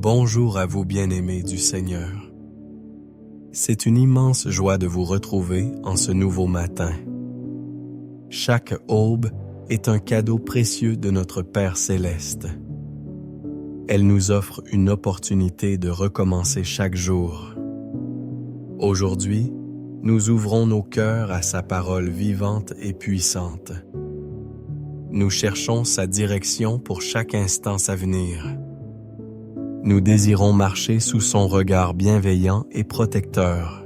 Bonjour à vous bien-aimés du Seigneur. C'est une immense joie de vous retrouver en ce nouveau matin. Chaque aube est un cadeau précieux de notre Père céleste. Elle nous offre une opportunité de recommencer chaque jour. Aujourd'hui, nous ouvrons nos cœurs à sa parole vivante et puissante. Nous cherchons sa direction pour chaque instant à venir. Nous désirons marcher sous son regard bienveillant et protecteur.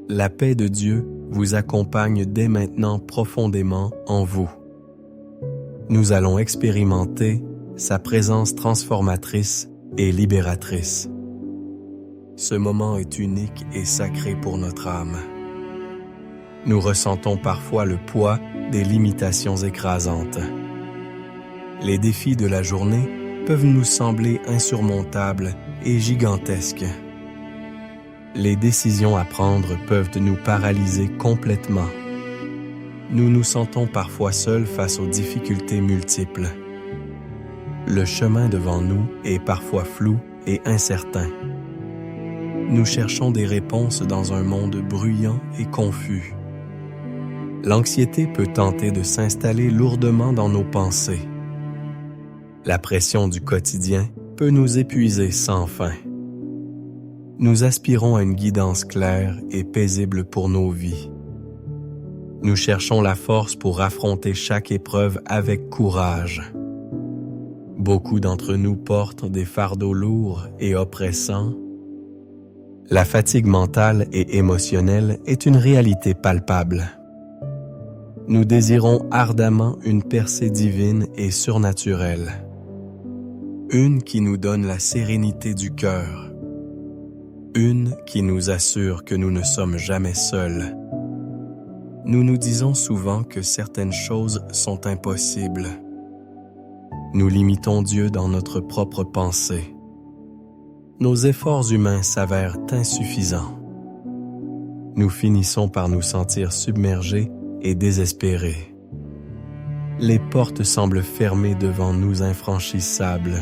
La paix de Dieu vous accompagne dès maintenant profondément en vous. Nous allons expérimenter sa présence transformatrice et libératrice. Ce moment est unique et sacré pour notre âme. Nous ressentons parfois le poids des limitations écrasantes. Les défis de la journée peuvent nous sembler insurmontables et gigantesques. Les décisions à prendre peuvent nous paralyser complètement. Nous nous sentons parfois seuls face aux difficultés multiples. Le chemin devant nous est parfois flou et incertain. Nous cherchons des réponses dans un monde bruyant et confus. L'anxiété peut tenter de s'installer lourdement dans nos pensées. La pression du quotidien peut nous épuiser sans fin. Nous aspirons à une guidance claire et paisible pour nos vies. Nous cherchons la force pour affronter chaque épreuve avec courage. Beaucoup d'entre nous portent des fardeaux lourds et oppressants. La fatigue mentale et émotionnelle est une réalité palpable. Nous désirons ardemment une percée divine et surnaturelle. Une qui nous donne la sérénité du cœur. Une qui nous assure que nous ne sommes jamais seuls. Nous nous disons souvent que certaines choses sont impossibles. Nous limitons Dieu dans notre propre pensée. Nos efforts humains s'avèrent insuffisants. Nous finissons par nous sentir submergés et désespérés. Les portes semblent fermées devant nous infranchissables.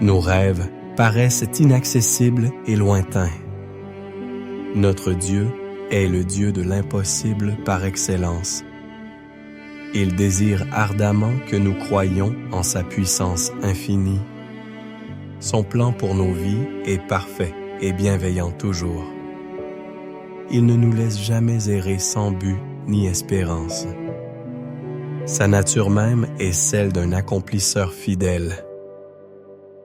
Nos rêves paraissent inaccessibles et lointains. Notre Dieu est le Dieu de l'impossible par excellence. Il désire ardemment que nous croyions en sa puissance infinie. Son plan pour nos vies est parfait et bienveillant toujours. Il ne nous laisse jamais errer sans but ni espérance. Sa nature même est celle d'un accomplisseur fidèle.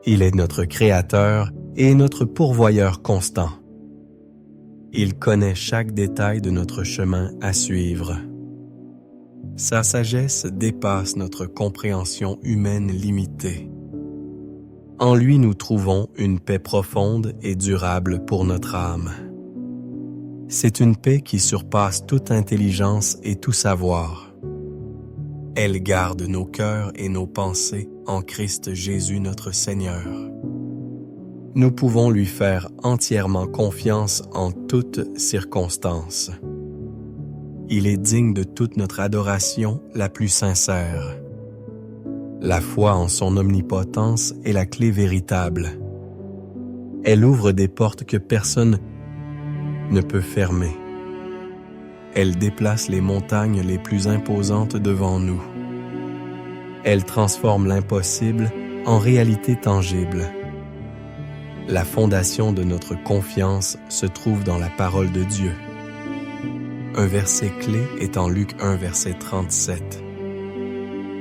Il est notre Créateur et notre pourvoyeur constant. Il connaît chaque détail de notre chemin à suivre. Sa sagesse dépasse notre compréhension humaine limitée. En lui, nous trouvons une paix profonde et durable pour notre âme. C'est une paix qui surpasse toute intelligence et tout savoir. Elle garde nos cœurs et nos pensées en Christ Jésus notre Seigneur. Nous pouvons lui faire entièrement confiance en toutes circonstances. Il est digne de toute notre adoration la plus sincère. La foi en son omnipotence est la clé véritable. Elle ouvre des portes que personne ne peut fermer. Elle déplace les montagnes les plus imposantes devant nous. Elle transforme l'impossible en réalité tangible. La fondation de notre confiance se trouve dans la parole de Dieu. Un verset clé est en Luc 1, verset 37.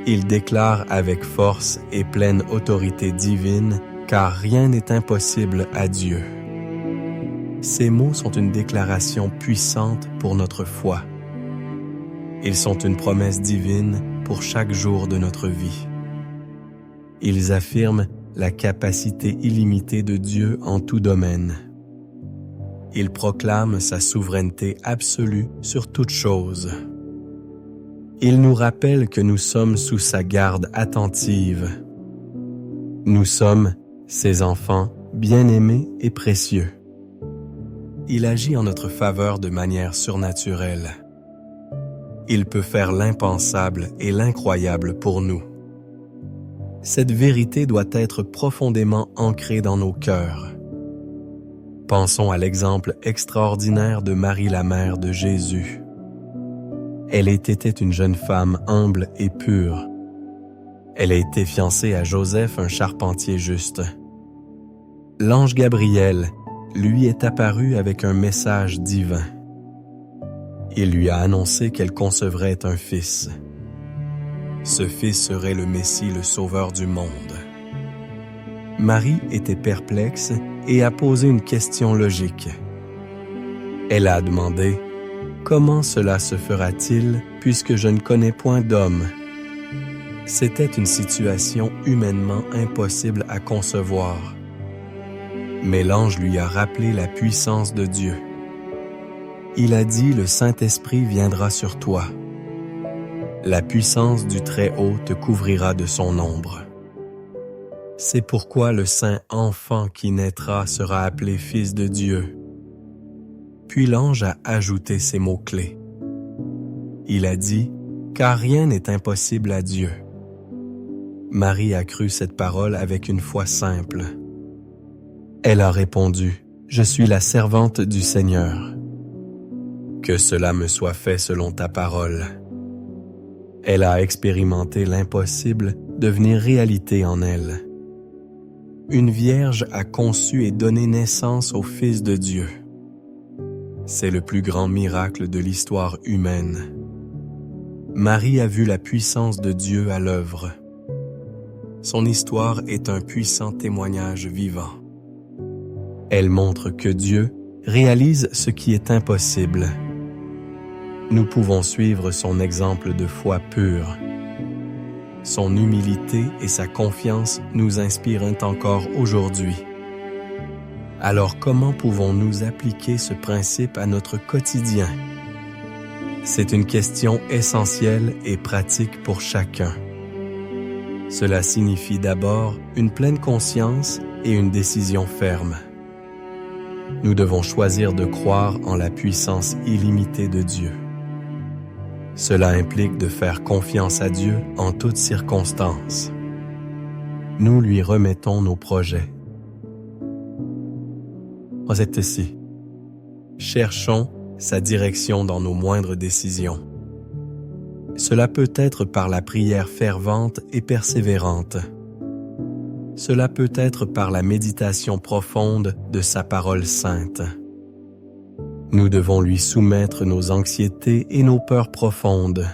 Il déclare avec force et pleine autorité divine, car rien n'est impossible à Dieu. Ces mots sont une déclaration puissante pour notre foi. Ils sont une promesse divine pour chaque jour de notre vie. Ils affirment la capacité illimitée de Dieu en tout domaine. Ils proclament sa souveraineté absolue sur toute chose. Ils nous rappellent que nous sommes sous sa garde attentive. Nous sommes ses enfants bien-aimés et précieux. Il agit en notre faveur de manière surnaturelle. Il peut faire l'impensable et l'incroyable pour nous. Cette vérité doit être profondément ancrée dans nos cœurs. Pensons à l'exemple extraordinaire de Marie, la mère de Jésus. Elle était une jeune femme humble et pure. Elle a été fiancée à Joseph, un charpentier juste. L'ange Gabriel lui est apparu avec un message divin. Il lui a annoncé qu'elle concevrait un fils. Ce fils serait le Messie, le Sauveur du monde. Marie était perplexe et a posé une question logique. Elle a demandé « Comment cela se fera-t-il puisque je ne connais point d'homme ?» C'était une situation humainement impossible à concevoir. Mais l'ange lui a rappelé la puissance de Dieu. Il a dit « Le Saint-Esprit viendra sur toi. La puissance du Très-Haut te couvrira de son ombre. C'est pourquoi le saint enfant qui naîtra sera appelé Fils de Dieu. » Puis l'ange a ajouté ces mots-clés. Il a dit « Car rien n'est impossible à Dieu. » Marie a cru cette parole avec une foi simple. Elle a répondu « Je suis la servante du Seigneur. Que cela me soit fait selon ta parole. » Elle a expérimenté l'impossible devenir réalité en elle. Une vierge a conçu et donné naissance au Fils de Dieu. C'est le plus grand miracle de l'histoire humaine. Marie a vu la puissance de Dieu à l'œuvre. Son histoire est un puissant témoignage vivant. Elle montre que Dieu réalise ce qui est impossible. Nous pouvons suivre son exemple de foi pure. Son humilité et sa confiance nous inspirent encore aujourd'hui. Alors comment pouvons-nous appliquer ce principe à notre quotidien? C'est une question essentielle et pratique pour chacun. Cela signifie d'abord une pleine conscience et une décision ferme. Nous devons choisir de croire en la puissance illimitée de Dieu. Cela implique de faire confiance à Dieu en toutes circonstances. Nous lui remettons nos projets. Ici. Cherchons sa direction dans nos moindres décisions. Cela peut être par la prière fervente et persévérante. Cela peut être par la méditation profonde de sa parole sainte. Nous devons lui soumettre nos anxiétés et nos peurs profondes.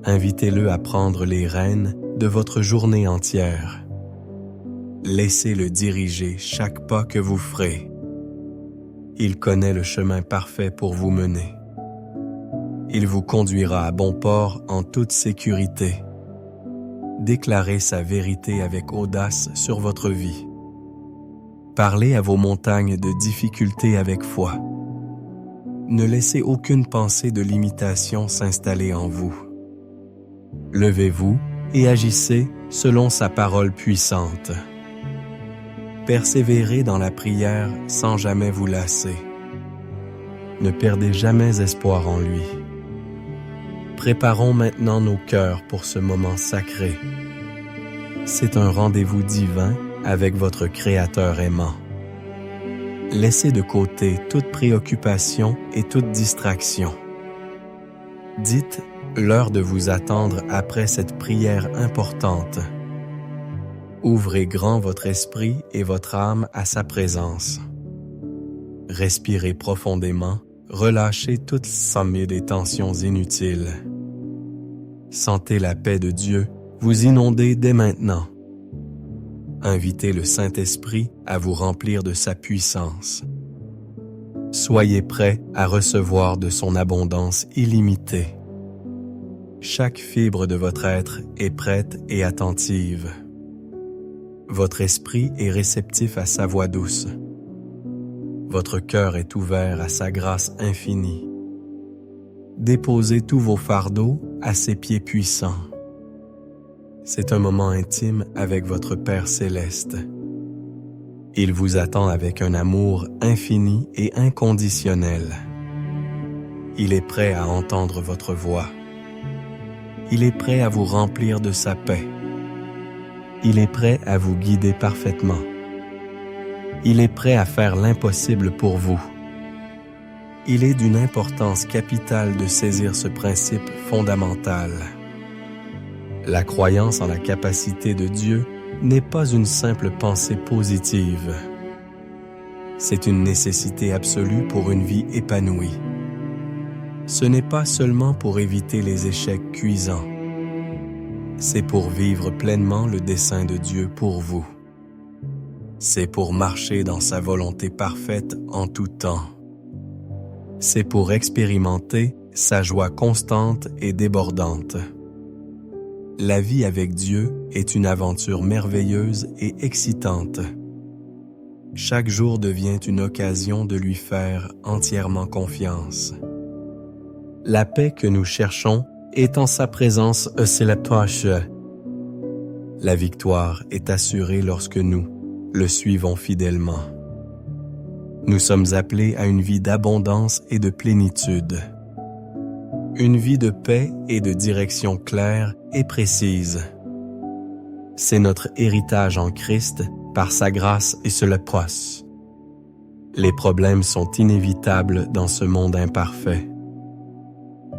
Invitez-le à prendre les rênes de votre journée entière. Laissez-le diriger chaque pas que vous ferez. Il connaît le chemin parfait pour vous mener. Il vous conduira à bon port en toute sécurité. Déclarez sa vérité avec audace sur votre vie. Parlez à vos montagnes de difficultés avec foi. Ne laissez aucune pensée de limitation s'installer en vous. Levez-vous et agissez selon sa parole puissante. Persévérez dans la prière sans jamais vous lasser. Ne perdez jamais espoir en lui. Préparons maintenant nos cœurs pour ce moment sacré. C'est un rendez-vous divin avec votre Créateur aimant. Laissez de côté toute préoccupation et toute distraction. Dites l'heure de vous attendre après cette prière importante. Ouvrez grand votre esprit et votre âme à sa présence. Respirez profondément, relâchez toutes sommes des tensions inutiles. Sentez la paix de Dieu vous inonder dès maintenant. Invitez le Saint-Esprit à vous remplir de sa puissance. Soyez prêts à recevoir de son abondance illimitée. Chaque fibre de votre être est prête et attentive. Votre esprit est réceptif à sa voix douce. Votre cœur est ouvert à sa grâce infinie. Déposez tous vos fardeaux à ses pieds puissants. C'est un moment intime avec votre Père céleste. Il vous attend avec un amour infini et inconditionnel. Il est prêt à entendre votre voix. Il est prêt à vous remplir de sa paix. Il est prêt à vous guider parfaitement. Il est prêt à faire l'impossible pour vous. Il est d'une importance capitale de saisir ce principe fondamental. La croyance en la capacité de Dieu n'est pas une simple pensée positive. C'est une nécessité absolue pour une vie épanouie. Ce n'est pas seulement pour éviter les échecs cuisants. C'est pour vivre pleinement le dessein de Dieu pour vous. C'est pour marcher dans sa volonté parfaite en tout temps. C'est pour expérimenter sa joie constante et débordante. La vie avec Dieu est une aventure merveilleuse et excitante. Chaque jour devient une occasion de lui faire entièrement confiance. La paix que nous cherchons est en sa présence célebtoche. La victoire est assurée lorsque nous le suivons fidèlement. Nous sommes appelés à une vie d'abondance et de plénitude. Une vie de paix et de direction claire et précise. C'est notre héritage en Christ par sa grâce et se le prosse. Les problèmes sont inévitables dans ce monde imparfait.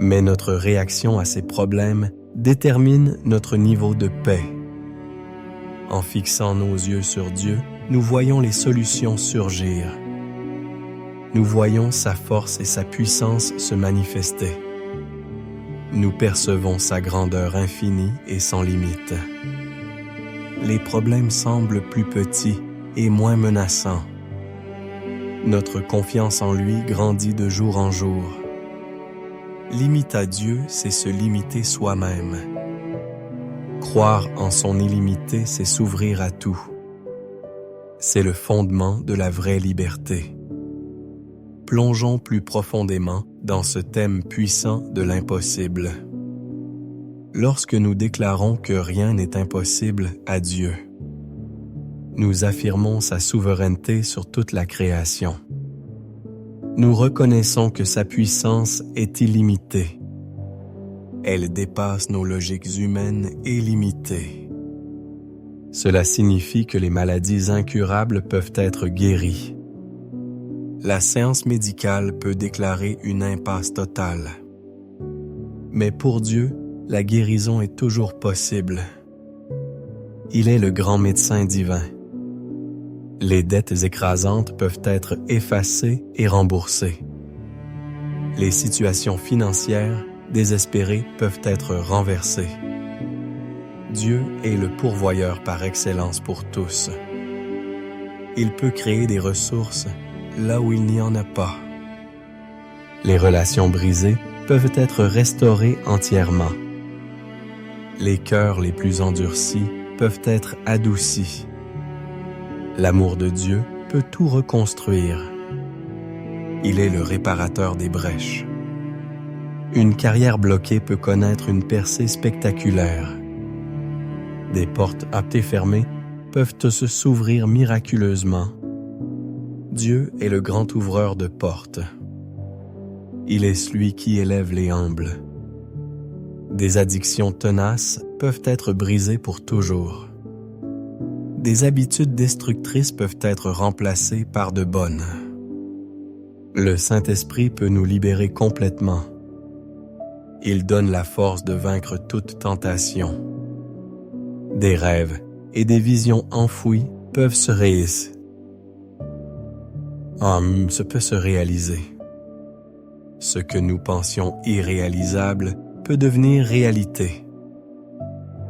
Mais notre réaction à ces problèmes détermine notre niveau de paix. En fixant nos yeux sur Dieu, nous voyons les solutions surgir. Nous voyons sa force et sa puissance se manifester. Nous percevons sa grandeur infinie et sans limite. Les problèmes semblent plus petits et moins menaçants. Notre confiance en lui grandit de jour en jour. Limiter à Dieu, c'est se limiter soi-même. Croire en son illimité, c'est s'ouvrir à tout. C'est le fondement de la vraie liberté. Plongeons plus profondément dans ce thème puissant de l'impossible. Lorsque nous déclarons que rien n'est impossible à Dieu, nous affirmons sa souveraineté sur toute la création. Nous reconnaissons que sa puissance est illimitée. Elle dépasse nos logiques humaines et limitées. Cela signifie que les maladies incurables peuvent être guéries. La science médicale peut déclarer une impasse totale. Mais pour Dieu, la guérison est toujours possible. Il est le grand médecin divin. Les dettes écrasantes peuvent être effacées et remboursées. Les situations financières désespérées peuvent être renversées. Dieu est le pourvoyeur par excellence pour tous. Il peut créer des ressources là où il n'y en a pas. Les relations brisées peuvent être restaurées entièrement. Les cœurs les plus endurcis peuvent être adoucis. L'amour de Dieu peut tout reconstruire. Il est le réparateur des brèches. Une carrière bloquée peut connaître une percée spectaculaire. Des portes fermées peuvent se s'ouvrir miraculeusement. Dieu est le grand ouvreur de portes. Il est celui qui élève les humbles. Des addictions tenaces peuvent être brisées pour toujours. Des habitudes destructrices peuvent être remplacées par de bonnes. Le Saint-Esprit peut nous libérer complètement. Il donne la force de vaincre toute tentation. Des rêves et des visions enfouies peuvent se réaliser. peut se réaliser. Ce que nous pensions irréalisable peut devenir réalité.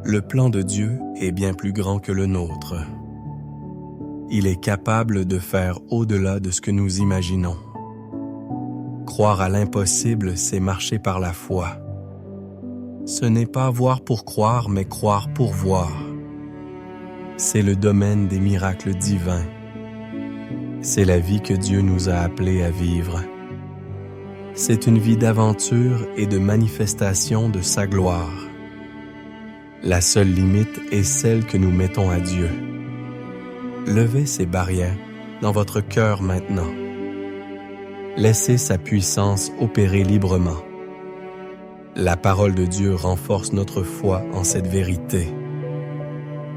Le plan de Dieu est bien plus grand que le nôtre. Il est capable de faire au-delà de ce que nous imaginons. Croire à l'impossible, c'est marcher par la foi. Ce n'est pas voir pour croire, mais croire pour voir. C'est le domaine des miracles divins. C'est la vie que Dieu nous a appelés à vivre. C'est une vie d'aventure et de manifestation de sa gloire. La seule limite est celle que nous mettons à Dieu. Levez ces barrières dans votre cœur maintenant. Laissez sa puissance opérer librement. La parole de Dieu renforce notre foi en cette vérité.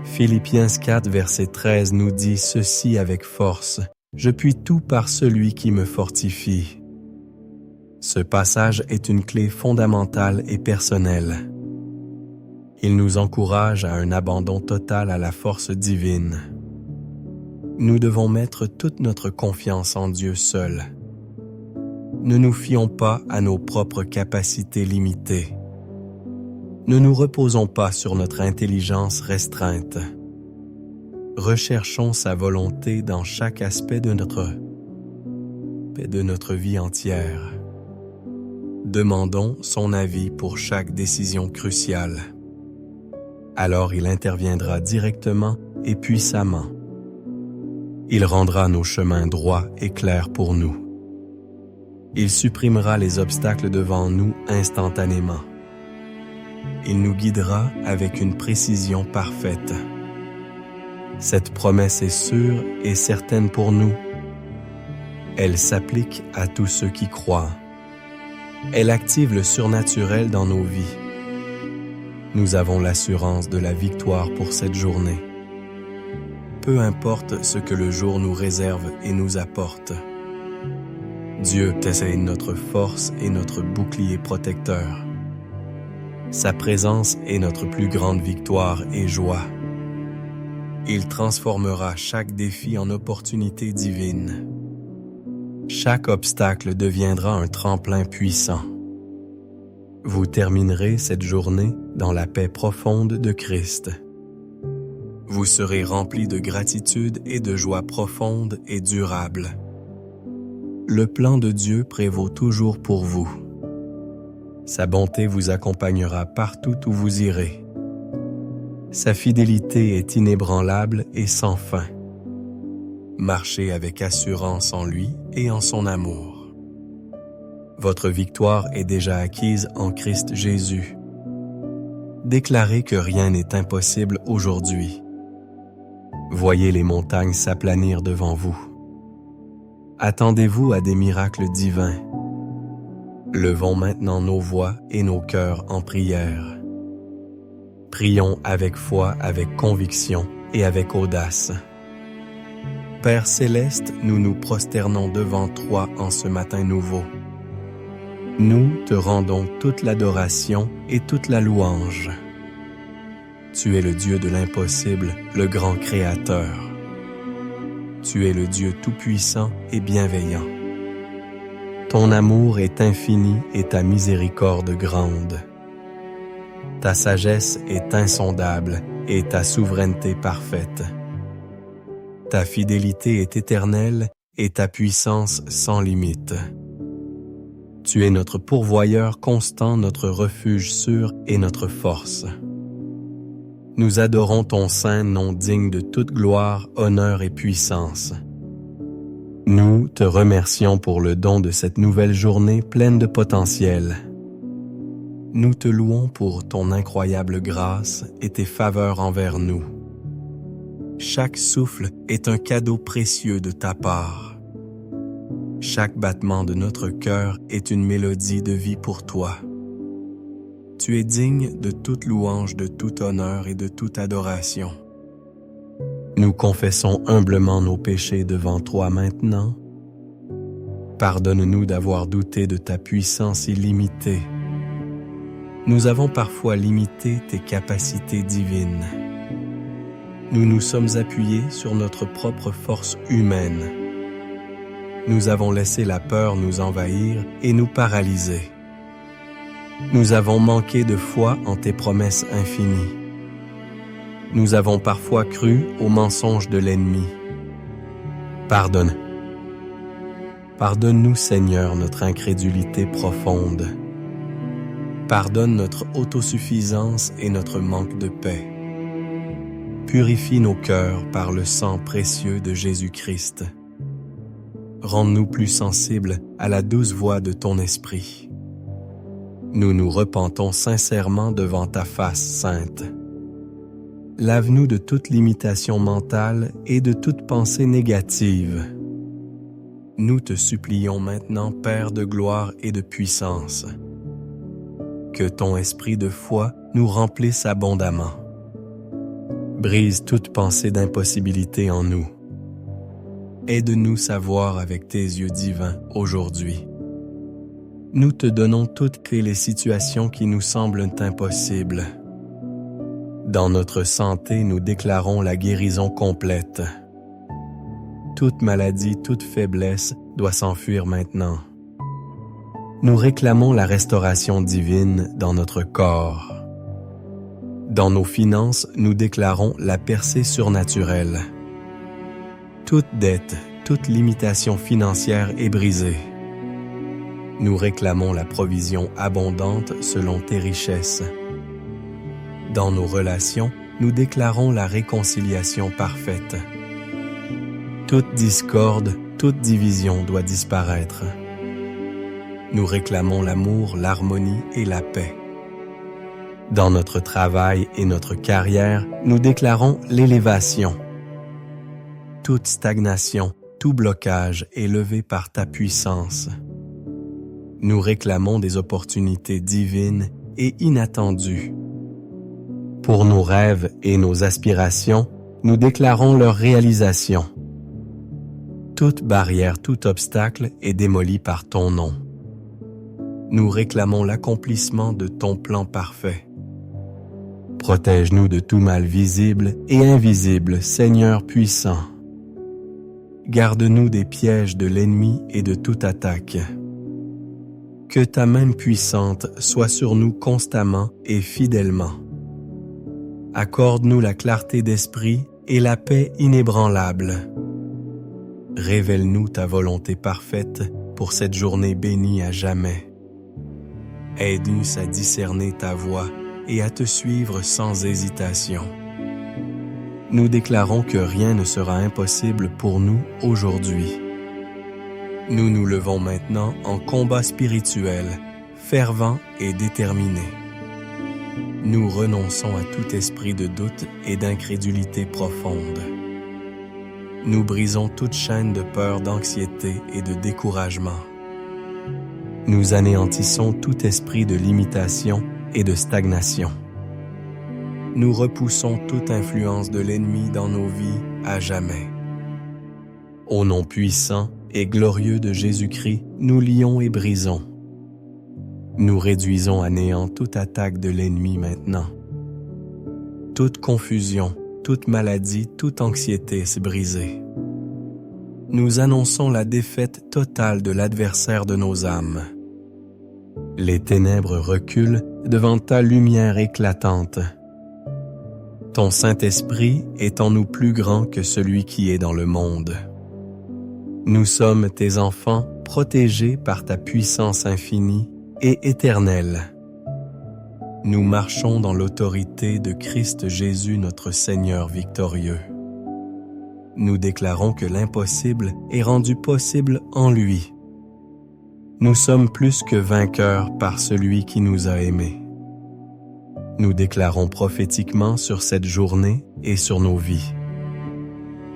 Philippiens 4, verset 13 nous dit ceci avec force: « Je puis tout par celui qui me fortifie. » Ce passage est une clé fondamentale et personnelle. Il nous encourage à un abandon total à la force divine. Nous devons mettre toute notre confiance en Dieu seul. Ne nous fions pas à nos propres capacités limitées. Ne nous reposons pas sur notre intelligence restreinte. Recherchons sa volonté dans chaque aspect de notre vie entière. Demandons son avis pour chaque décision cruciale. Alors il interviendra directement et puissamment. Il rendra nos chemins droits et clairs pour nous. Il supprimera les obstacles devant nous instantanément. Il nous guidera avec une précision parfaite. Cette promesse est sûre et certaine pour nous. Elle s'applique à tous ceux qui croient. Elle active le surnaturel dans nos vies. Nous avons l'assurance de la victoire pour cette journée. Peu importe ce que le jour nous réserve et nous apporte. Dieu est notre force et notre bouclier protecteur. Sa présence est notre plus grande victoire et joie. Il transformera chaque défi en opportunité divine. Chaque obstacle deviendra un tremplin puissant. Vous terminerez cette journée dans la paix profonde de Christ. Vous serez remplis de gratitude et de joie profonde et durable. Le plan de Dieu prévaut toujours pour vous. Sa bonté vous accompagnera partout où vous irez. Sa fidélité est inébranlable et sans fin. Marchez avec assurance en lui et en son amour. Votre victoire est déjà acquise en Christ Jésus. Déclarez que rien n'est impossible aujourd'hui. Voyez les montagnes s'aplanir devant vous. Attendez-vous à des miracles divins. Levons maintenant nos voix et nos cœurs en prière. Prions avec foi, avec conviction et avec audace. Père céleste, nous nous prosternons devant toi en ce matin nouveau. Nous te rendons toute l'adoration et toute la louange. Tu es le Dieu de l'impossible, le grand Créateur. Tu es le Dieu tout-puissant et bienveillant. Ton amour est infini et ta miséricorde grande. Ta sagesse est insondable et ta souveraineté parfaite. Ta fidélité est éternelle et ta puissance sans limite. Tu es notre pourvoyeur constant, notre refuge sûr et notre force. Nous adorons ton saint nom digne de toute gloire, honneur et puissance. Nous te remercions pour le don de cette nouvelle journée pleine de potentiel. Nous te louons pour ton incroyable grâce et tes faveurs envers nous. Chaque souffle est un cadeau précieux de ta part. Chaque battement de notre cœur est une mélodie de vie pour toi. Tu es digne de toute louange, de tout honneur et de toute adoration. Nous confessons humblement nos péchés devant toi maintenant. Pardonne-nous d'avoir douté de ta puissance illimitée. Nous avons parfois limité tes capacités divines. Nous nous sommes appuyés sur notre propre force humaine. Nous avons laissé la peur nous envahir et nous paralyser. Nous avons manqué de foi en tes promesses infinies. Nous avons parfois cru aux mensonges de l'ennemi. Pardonne-nous, Seigneur, notre incrédulité profonde. Pardonne notre autosuffisance et notre manque de paix. Purifie nos cœurs par le sang précieux de Jésus-Christ. Rends-nous plus sensibles à la douce voix de ton esprit. Nous nous repentons sincèrement devant ta face sainte. Lave-nous de toute limitation mentale et de toute pensée négative. Nous te supplions maintenant, Père de gloire et de puissance. Que ton esprit de foi nous remplisse abondamment. Brise toute pensée d'impossibilité en nous. Aide-nous à voir avec tes yeux divins aujourd'hui. Nous te donnons toutes les situations qui nous semblent impossibles. Dans notre santé, nous déclarons la guérison complète. Toute maladie, toute faiblesse doit s'enfuir maintenant. Nous réclamons la restauration divine dans notre corps. Dans nos finances, nous déclarons la percée surnaturelle. Toute dette, toute limitation financière est brisée. Nous réclamons la provision abondante selon tes richesses. Dans nos relations, nous déclarons la réconciliation parfaite. Toute discorde, toute division doit disparaître. Nous réclamons l'amour, l'harmonie et la paix. Dans notre travail et notre carrière, nous déclarons l'élévation. Toute stagnation, tout blocage est levé par ta puissance. Nous réclamons des opportunités divines et inattendues. Pour nos rêves et nos aspirations, nous déclarons leur réalisation. Toute barrière, tout obstacle est démoli par ton nom. Nous réclamons l'accomplissement de ton plan parfait. Protège-nous de tout mal visible et invisible, Seigneur puissant. Garde-nous des pièges de l'ennemi et de toute attaque. Que ta main puissante soit sur nous constamment et fidèlement. Accorde-nous la clarté d'esprit et la paix inébranlable. Révèle-nous ta volonté parfaite pour cette journée bénie à jamais. Aide-nous à discerner ta voix et à te suivre sans hésitation. Nous déclarons que rien ne sera impossible pour nous aujourd'hui. Nous nous levons maintenant en combat spirituel, fervent et déterminé. Nous renonçons à tout esprit de doute et d'incrédulité profonde. Nous brisons toute chaîne de peur, d'anxiété et de découragement. Nous anéantissons tout esprit de limitation et de stagnation. Nous repoussons toute influence de l'ennemi dans nos vies à jamais. Au nom puissant et glorieux de Jésus-Christ, nous lions et brisons. Nous réduisons à néant toute attaque de l'ennemi maintenant. Toute confusion, toute maladie, toute anxiété est brisée. Nous annonçons la défaite totale de l'adversaire de nos âmes. Les ténèbres reculent devant ta lumière éclatante. Ton Saint-Esprit est en nous plus grand que celui qui est dans le monde. Nous sommes tes enfants protégés par ta puissance infinie et éternelle. Nous marchons dans l'autorité de Christ Jésus notre Seigneur victorieux. Nous déclarons que l'impossible est rendu possible en lui. Nous sommes plus que vainqueurs par celui qui nous a aimés. Nous déclarons prophétiquement sur cette journée et sur nos vies.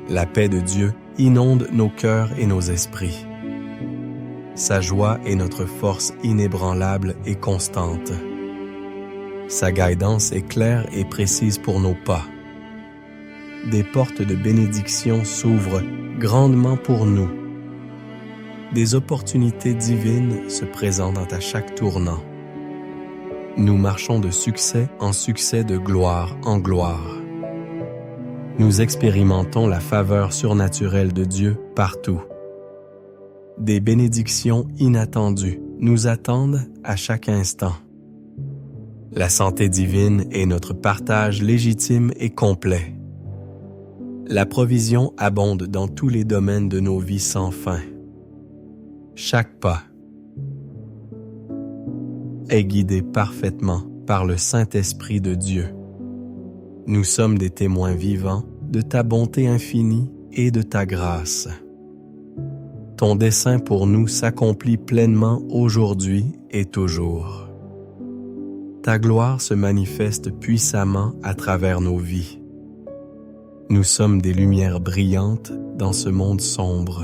La paix de Dieu inonde nos cœurs et nos esprits. Sa joie est notre force inébranlable et constante. Sa guidance est claire et précise pour nos pas. Des portes de bénédiction s'ouvrent grandement pour nous. Des opportunités divines se présentent à chaque tournant. Nous marchons de succès en succès, de gloire en gloire. Nous expérimentons la faveur surnaturelle de Dieu partout. Des bénédictions inattendues nous attendent à chaque instant. La santé divine est notre partage légitime et complet. La provision abonde dans tous les domaines de nos vies sans fin. Chaque pas est guidé parfaitement par le Saint-Esprit de Dieu. Nous sommes des témoins vivants de ta bonté infinie et de ta grâce. Ton dessein pour nous s'accomplit pleinement aujourd'hui et toujours. Ta gloire se manifeste puissamment à travers nos vies. Nous sommes des lumières brillantes dans ce monde sombre.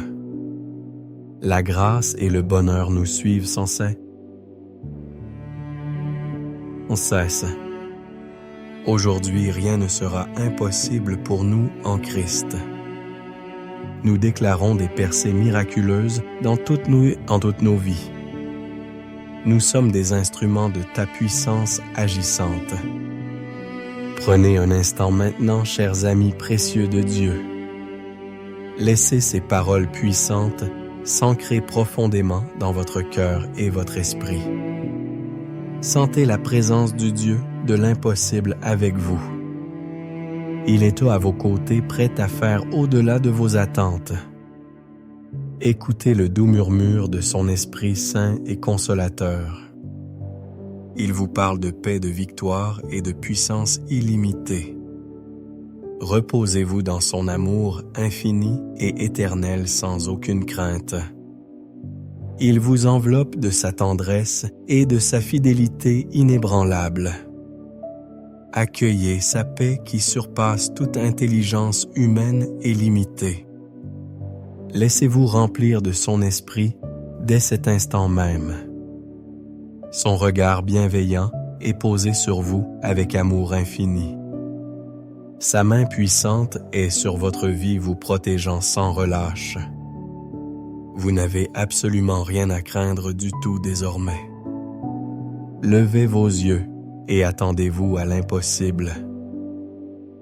La grâce et le bonheur nous suivent sans cesse. Aujourd'hui, rien ne sera impossible pour nous en Christ. Nous déclarons des percées miraculeuses dans toutes nos vies. Nous sommes des instruments de ta puissance agissante. Prenez un instant maintenant, chers amis précieux de Dieu. Laissez ces paroles puissantes s'ancrer profondément dans votre cœur et votre esprit. Sentez la présence du Dieu de l'impossible avec vous. Il est à vos côtés, prêt à faire au-delà de vos attentes. Écoutez le doux murmure de son Esprit Saint et Consolateur. Il vous parle de paix, de victoire et de puissance illimitée. Reposez-vous dans son amour infini et éternel sans aucune crainte. Il vous enveloppe de sa tendresse et de sa fidélité inébranlable. Accueillez sa paix qui surpasse toute intelligence humaine et limitée. Laissez-vous remplir de son esprit dès cet instant même. Son regard bienveillant est posé sur vous avec amour infini. Sa main puissante est sur votre vie, vous protégeant sans relâche. Vous n'avez absolument rien à craindre du tout désormais. Levez vos yeux et attendez-vous à l'impossible.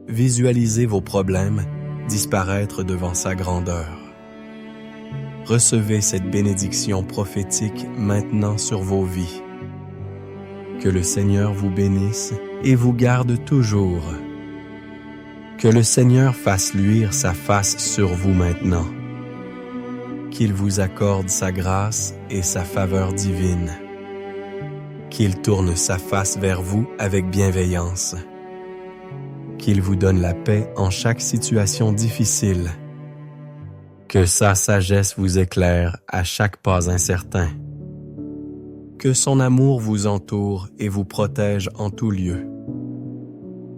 Visualisez vos problèmes disparaître devant sa grandeur. Recevez cette bénédiction prophétique maintenant sur vos vies. Que le Seigneur vous bénisse et vous garde toujours. Que le Seigneur fasse luire sa face sur vous maintenant. Qu'il vous accorde sa grâce et sa faveur divine. Qu'il tourne sa face vers vous avec bienveillance. Qu'il vous donne la paix en chaque situation difficile. Que sa sagesse vous éclaire à chaque pas incertain. Que son amour vous entoure et vous protège en tout lieu.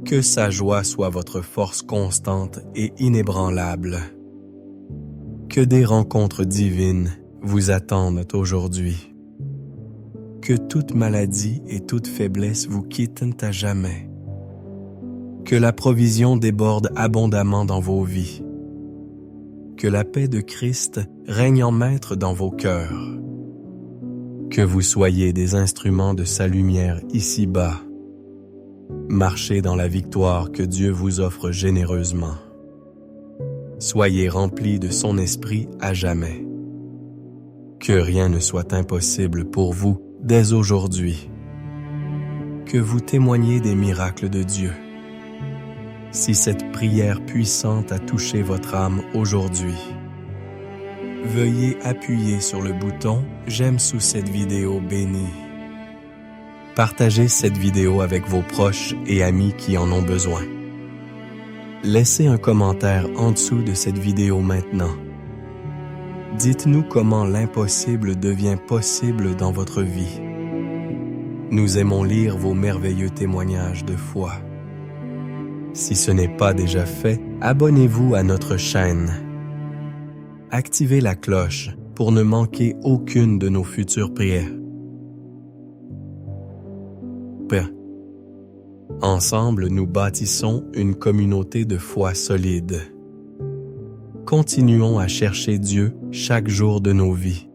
Que sa joie soit votre force constante et inébranlable. Que des rencontres divines vous attendent aujourd'hui. Que toute maladie et toute faiblesse vous quittent à jamais. Que la provision déborde abondamment dans vos vies. Que la paix de Christ règne en maître dans vos cœurs. Que vous soyez des instruments de sa lumière ici-bas. Marchez dans la victoire que Dieu vous offre généreusement. Soyez remplis de son esprit à jamais. Que rien ne soit impossible pour vous dès aujourd'hui. Que vous témoigniez des miracles de Dieu. Si cette prière puissante a touché votre âme aujourd'hui, veuillez appuyer sur le bouton « J'aime » sous cette vidéo bénie. Partagez cette vidéo avec vos proches et amis qui en ont besoin. Laissez un commentaire en dessous de cette vidéo maintenant. Dites-nous comment l'impossible devient possible dans votre vie. Nous aimons lire vos merveilleux témoignages de foi. Si ce n'est pas déjà fait, abonnez-vous à notre chaîne. Activez la cloche pour ne manquer aucune de nos futures prières. Ensemble, nous bâtissons une communauté de foi solide. Continuons à chercher Dieu chaque jour de nos vies.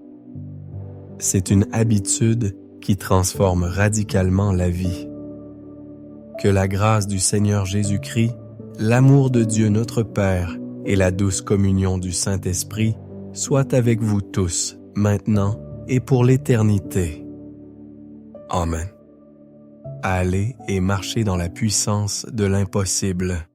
C'est une habitude qui transforme radicalement la vie. Que la grâce du Seigneur Jésus-Christ, l'amour de Dieu notre Père et la douce communion du Saint-Esprit soient avec vous tous, maintenant et pour l'éternité. Amen. Allez et marchez dans la puissance de l'impossible.